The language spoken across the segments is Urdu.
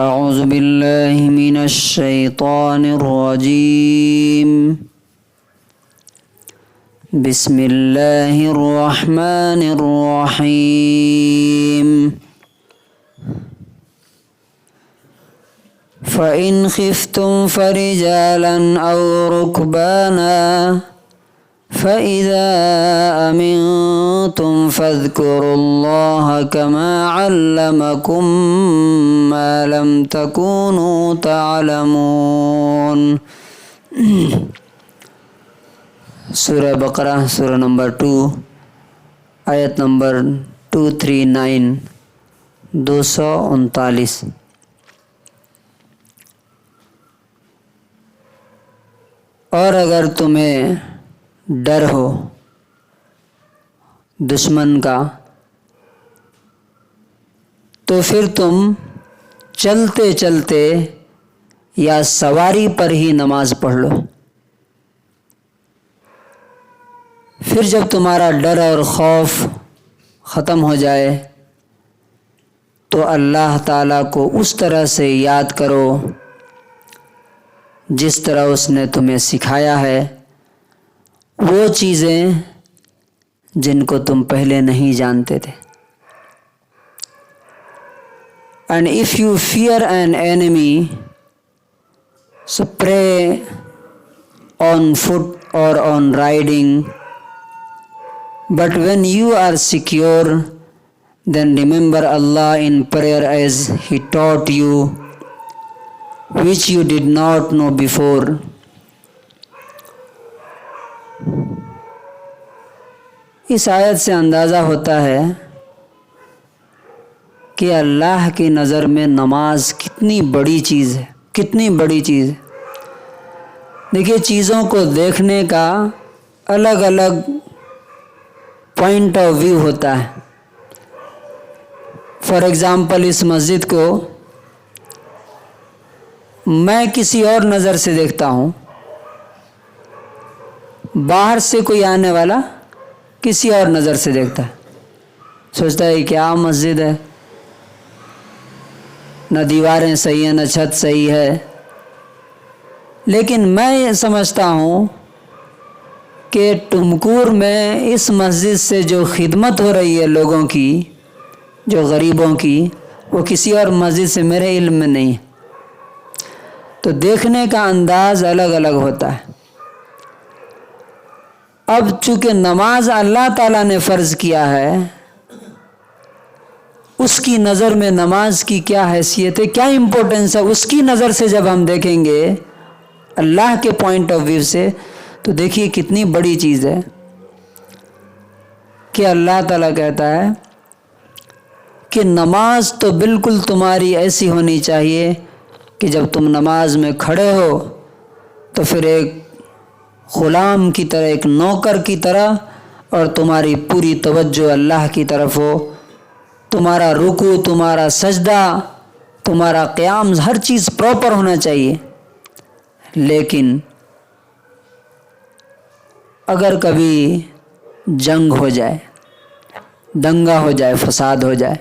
اعوذ باللہ من الشیطان الرجیم بسم اللہ الرحمن الرحیم فَإِنْ خِفْتُمْ فَرِجَالًا أَوْ رُكْبَانًا فَإِذَا أَمِنْتُمْ فَاذْكُرُوا اللَّهَ كَمَا عَلَّمَكُمْ مَا لَمْ تَكُونُوا تَعْلَمُونَ۔ سورہ بقرہ سورہ نمبر 2 آیت نمبر 239 239۔ اور اگر تمہیں ڈر ہو دشمن کا تو پھر تم چلتے چلتے یا سواری پر ہی نماز پڑھ لو۔ پھر جب تمہارا ڈر اور خوف ختم ہو جائے تو اللہ تعالیٰ کو اس طرح سے یاد کرو جس طرح اس نے تمہیں سکھایا ہے، وہ چیزیں جن کو تم پہلے نہیں جانتے تھے۔ And if you fear an enemy, so pray on foot or on riding. But when you are secure, then remember Allah in prayer as He taught you, which you did not know before. اس آیت سے اندازہ ہوتا ہے کہ اللہ کی نظر میں نماز کتنی بڑی چیز ہے، کتنی بڑی چیز ہے۔ دیکھیے، چیزوں کو دیکھنے کا الگ الگ پوائنٹ آف ویو ہوتا ہے۔ فار ایگزامپل، اس مسجد کو میں کسی اور نظر سے دیکھتا ہوں، باہر سے کوئی آنے والا کسی اور نظر سے دیکھتا ہے، سوچتا ہے کیا مسجد ہے، نہ دیواریں صحیح ہیں نہ چھت صحیح ہے۔ لیکن میں یہ سمجھتا ہوں کہ ٹمکور میں اس مسجد سے جو خدمت ہو رہی ہے لوگوں کی، جو غریبوں کی، وہ کسی اور مسجد سے میرے علم میں نہیں ہے۔ تو دیکھنے کا انداز الگ الگ ہوتا ہے۔ اب چونکہ نماز اللہ تعالیٰ نے فرض کیا ہے، اس کی نظر میں نماز کی کیا حیثیت ہے، کیا امپورٹنس ہے، اس کی نظر سے جب ہم دیکھیں گے اللہ کے پوائنٹ آف ویو سے، تو دیکھیے کتنی بڑی چیز ہے کہ اللہ تعالیٰ کہتا ہے کہ نماز تو بالکل تمہاری ایسی ہونی چاہیے کہ جب تم نماز میں کھڑے ہو تو پھر ایک غلام کی طرح، ایک نوکر کی طرح، اور تمہاری پوری توجہ اللہ کی طرف ہو، تمہارا رکوع، تمہارا سجدہ، تمہارا قیام، ہر چیز پراپر ہونا چاہیے۔ لیکن اگر کبھی جنگ ہو جائے، دنگا ہو جائے، فساد ہو جائے،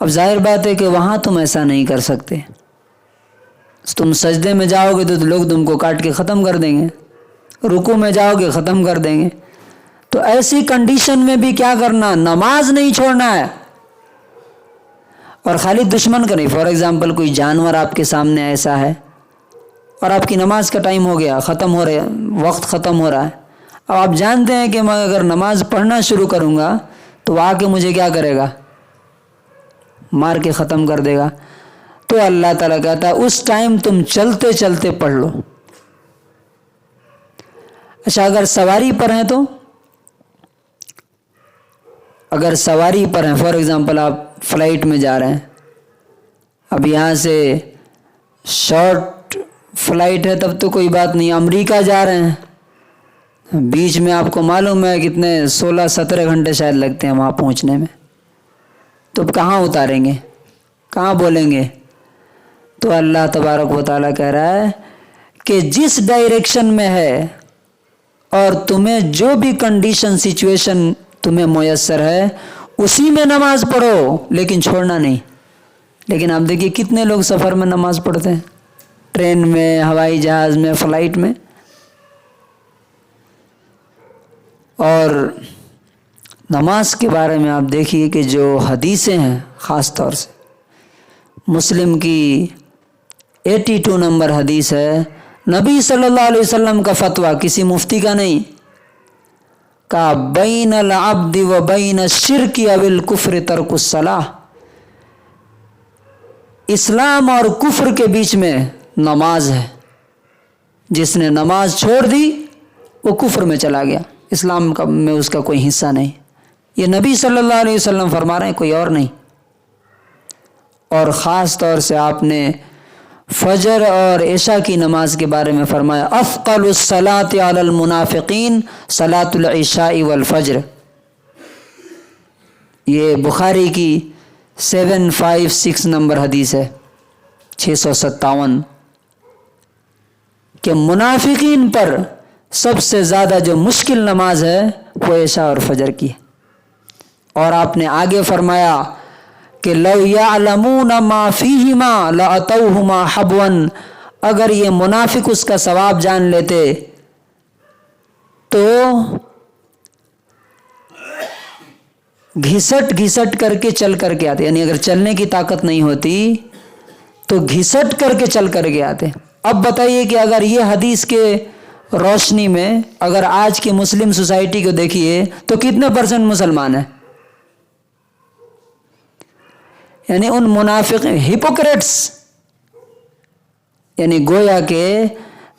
اب ظاہر بات ہے کہ وہاں تم ایسا نہیں کر سکتے۔ تم سجدے میں جاؤ گے تو لوگ تم کو کاٹ کے ختم کر دیں گے، رکوع میں جاؤ گے ختم کر دیں گے۔ تو ایسی کنڈیشن میں بھی کیا کرنا، نماز نہیں چھوڑنا ہے۔ اور خالی دشمن کا نہیں، فار ایگزامپل کوئی جانور آپ کے سامنے ایسا ہے اور آپ کی نماز کا ٹائم ہو گیا، ختم ہو رہا ہے، وقت ختم ہو رہا ہے، اب آپ جانتے ہیں کہ میں اگر نماز پڑھنا شروع کروں گا تو وہ آ کے مجھے کیا کرے گا، مار کے ختم کر دے گا۔ تو اللہ تعالیٰ کہتا ہے اس ٹائم تم چلتے چلتے پڑھ لو۔ اچھا، اگر سواری پر ہیں تو، اگر سواری پر ہیں، فار ایگزامپل آپ فلائٹ میں جا رہے ہیں، اب یہاں سے شارٹ فلائٹ ہے تب تو کوئی بات نہیں، امریکہ جا رہے ہیں، بیچ میں آپ کو معلوم ہے کتنے 16-17 گھنٹے شاید لگتے ہیں وہاں پہنچنے میں، تو کہاں اتاریں گے، کہاں بولیں گے؟ تو اللہ تبارک و تعالیٰ کہہ رہا ہے کہ جس ڈائریکشن میں ہے اور تمہیں جو بھی کنڈیشن سچویشن تمہیں میسر ہے اسی میں نماز پڑھو، لیکن چھوڑنا نہیں، لیکن آپ دیکھیے کتنے لوگ سفر میں نماز پڑھتے ہیں، ٹرین میں، ہوائی جہاز میں، فلائٹ میں. اور نماز کے بارے میں آپ دیکھیے کہ جو حدیثیں ہیں، خاص طور سے مسلم کی 82 نمبر حدیث ہے، نبی صلی اللہ علیہ وسلم کا فتویٰ، کسی مفتی کا نہیں، کہ بین العبد و بین الشرک او الکفر ترک الصلاۃ، اسلام اور کفر کے بیچ میں نماز ہے. جس نے نماز چھوڑ دی وہ کفر میں چلا گیا، اسلام میں اس کا کوئی حصہ نہیں. یہ نبی صلی اللہ علیہ وسلم فرما رہے ہیں، کوئی اور نہیں. اور خاص طور سے آپ نے فجر اور عشاء کی نماز کے بارے میں فرمایا، افقل الصلاۃ علی المنافقین صلاۃ العشاء والفجر. یہ بخاری کی 756 نمبر حدیث ہے، 657، کہ منافقین پر سب سے زیادہ جو مشکل نماز ہے وہ عشاء اور فجر کی ہے. اور آپ نے آگے فرمایا کہ لو یعلمون ما فیہما لاتوہما حبوا، اگر یہ منافق اس کا ثواب جان لیتے تو گھسٹ کر کے چل کر کے آتے، یعنی اگر چلنے کی طاقت نہیں ہوتی تو گھسٹ کر کے چل کر کے آتے. اب بتائیے کہ اگر یہ حدیث کے روشنی میں اگر آج کی مسلم سوسائٹی کو دیکھیے تو کتنے % مسلمان ہیں؟ یعنی ان منافق ہپوکریٹس، یعنی گویا کہ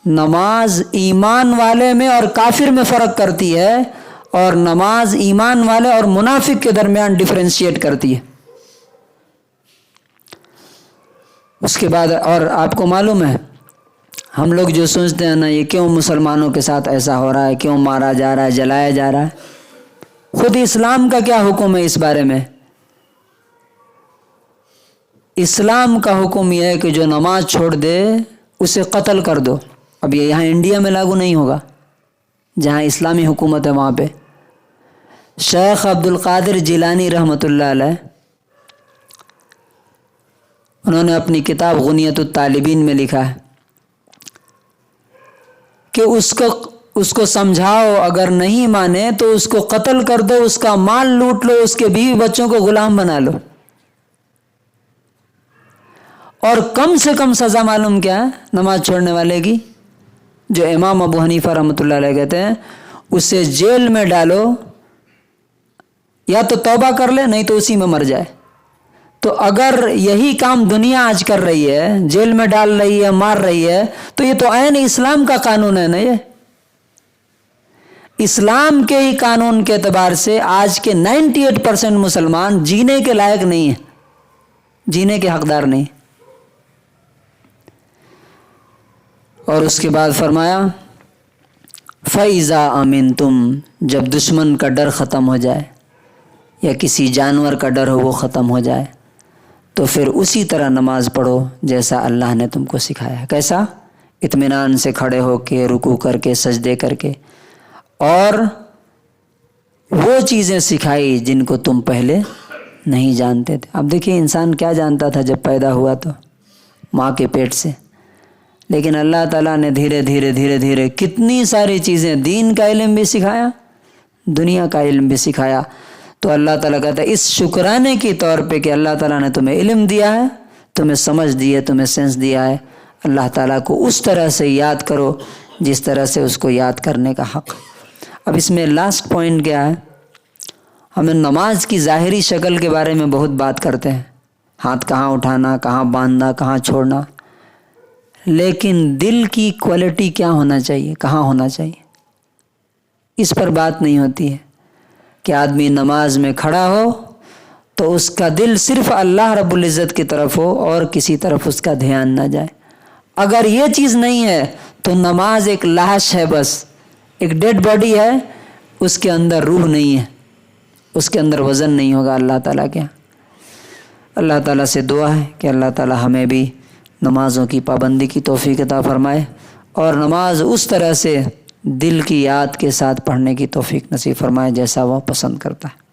نماز ایمان والے میں اور کافر میں فرق کرتی ہے، اور نماز ایمان والے اور منافق کے درمیان ڈفرینشیٹ کرتی ہے. اس کے بعد اور آپ کو معلوم ہے، ہم لوگ جو سوچتے ہیں نا، یہ کیوں مسلمانوں کے ساتھ ایسا ہو رہا ہے، کیوں مارا جا رہا ہے، جلایا جا رہا ہے. خود اسلام کا کیا حکم ہے اس بارے میں؟ اسلام کا حکم یہ ہے کہ جو نماز چھوڑ دے اسے قتل کر دو. اب یہ یہاں انڈیا میں لاگو نہیں ہوگا، جہاں اسلامی حکومت ہے وہاں پہ. شیخ عبد القادر جیلانی رحمۃ اللہ علیہ، انہوں نے اپنی کتاب غنیت الطالبین میں لکھا ہے کہ اس کو سمجھاؤ، اگر نہیں مانے تو اس کو قتل کر دو، اس کا مال لوٹ لو، اس کے بیوی بچوں کو غلام بنا لو. اور کم سے کم سزا معلوم کیا ہے نماز چھوڑنے والے کی؟ جو امام ابو حنیفہ رحمۃ اللہ علیہ کہتے ہیں، اسے جیل میں ڈالو، یا تو توبہ کر لے نہیں تو اسی میں مر جائے. تو اگر یہی کام دنیا آج کر رہی ہے، جیل میں ڈال رہی ہے، مار رہی ہے، تو یہ تو عین اسلام کا قانون ہے نا. یہ اسلام کے ہی قانون کے اعتبار سے آج کے 98% مسلمان جینے کے لائق نہیں ہیں، جینے کے حقدار نہیں. اور اس کے بعد فرمایا فَإِذَا أَمِنْتُمْ، جب دشمن کا ڈر ختم ہو جائے یا کسی جانور کا ڈر ہو وہ ختم ہو جائے تو پھر اسی طرح نماز پڑھو جیسا اللہ نے تم کو سکھایا ہے. کیسا؟ اطمینان سے کھڑے ہو کے، رکوع کر کے، سجدے کر کے، اور وہ چیزیں سکھائی جن کو تم پہلے نہیں جانتے تھے. اب دیکھیے انسان کیا جانتا تھا جب پیدا ہوا تو ماں کے پیٹ سے، لیکن اللہ تعالیٰ نے دھیرے دھیرے کتنی ساری چیزیں، دین کا علم بھی سکھایا، دنیا کا علم بھی سکھایا. تو اللہ تعالیٰ کہتا ہے اس شکرانے کی طور پہ کہ اللہ تعالیٰ نے تمہیں علم دیا ہے، تمہیں سمجھ دی ہے، تمہیں سینس دیا ہے، اللہ تعالیٰ کو اس طرح سے یاد کرو جس طرح سے اس کو یاد کرنے کا حق. اب اس میں لاسٹ پوائنٹ کیا ہے؟ ہمیں نماز کی ظاہری شکل کے بارے میں بہت بات کرتے ہیں، ہاتھ کہاں اٹھانا، کہاں باندھنا، کہاں چھوڑنا، لیکن دل کی کوالٹی کیا ہونا چاہیے، کہاں ہونا چاہیے، اس پر بات نہیں ہوتی ہے. کہ آدمی نماز میں کھڑا ہو تو اس کا دل صرف اللہ رب العزت کی طرف ہو اور کسی طرف اس کا دھیان نہ جائے. اگر یہ چیز نہیں ہے تو نماز ایک لاش ہے، بس ایک ڈیڈ باڈی ہے، اس کے اندر روح نہیں ہے، اس کے اندر وزن نہیں ہوگا اللہ تعالیٰ کے. اللہ تعالیٰ سے دعا ہے کہ اللہ تعالیٰ ہمیں بھی نمازوں کی پابندی کی توفیق عطا فرمائے، اور نماز اس طرح سے دل کی یاد کے ساتھ پڑھنے کی توفیق نصیب فرمائے جیسا وہ پسند کرتا ہے.